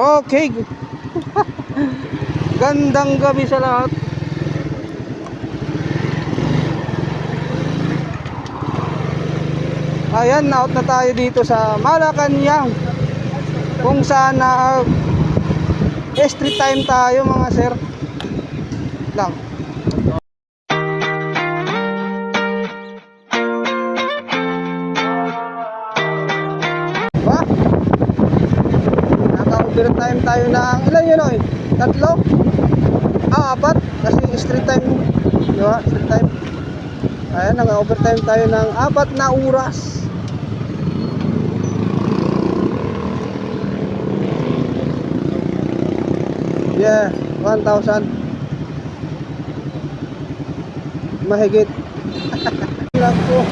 Okay. Gandang gabi sa lahat. Ayan, out na tayo dito sa Malacanang, kung saan na street time tayo mga sir. Lang. Ba? Naka-overtime tayo ng ilan yun oy? 3? 4? Kasi street time, di ba? Street time. Ayan, naka-overtime tayo ng 4 na oras. Yeah, 1,000 mahigit. Lang po.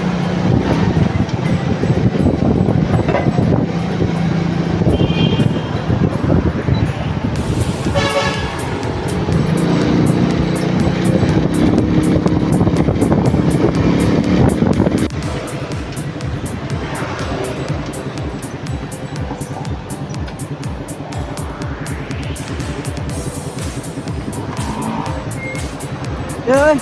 Yan.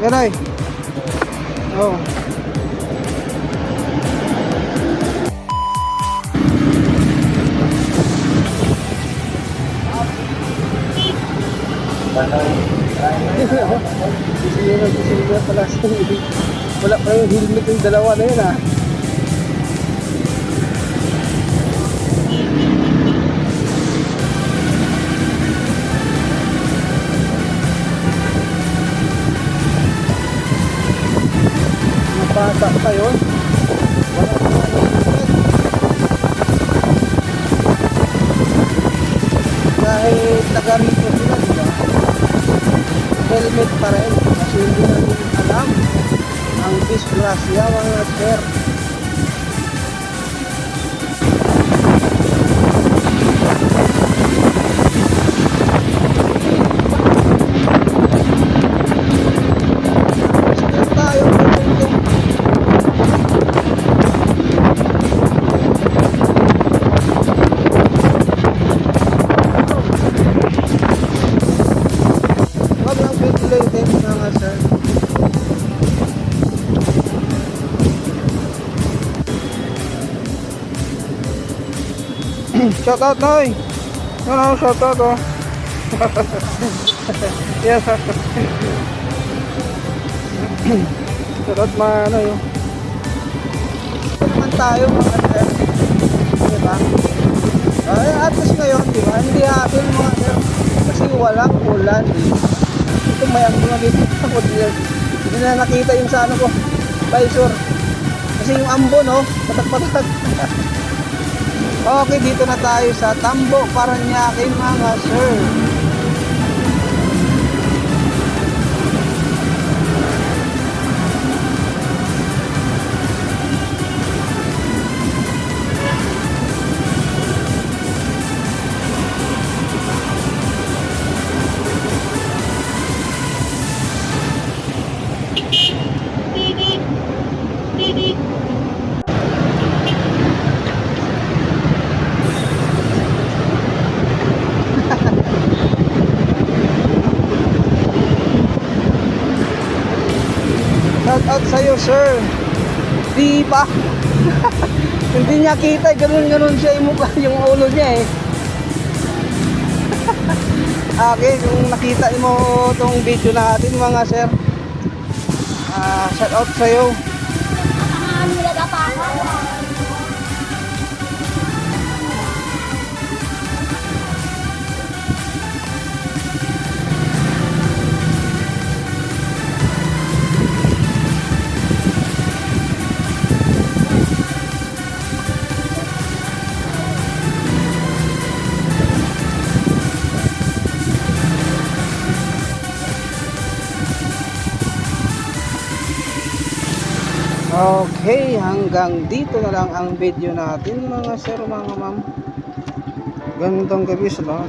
Yan ay. Oh. Sisili pala. Wala pa yung helmet yung dalawa na yun ah. Bata pa yun. Kahit taga rito sila, diba? Helmet pa rin kasi hindi natin alam ang disgrasya mga sir. Shout out Noy. No, shout out oh. Yes. Shout out ano yun. Naman tayo mga sir. Diba? At least ngayon, diba? Hindi happy mga sir. Kasi walang ulan. Ito may ang mga dito. Hindi na nakita yung sa ano ko. Visor. Kasi yung ambon oh. Patak-patak. Okay, dito na tayo sa Tambo, Paranaque mga sir. Shout out sa'yo sir. Di ba? Hindi niya kita, ganun-ganun siya yung mukha, yung ulo niya eh. Okay, kung nakita mo itong video natin mga sir, shout out sa'yo. Okay, hanggang dito na lang ang video natin mga sir, mga ma'am. Ganitong gabi sa lahat.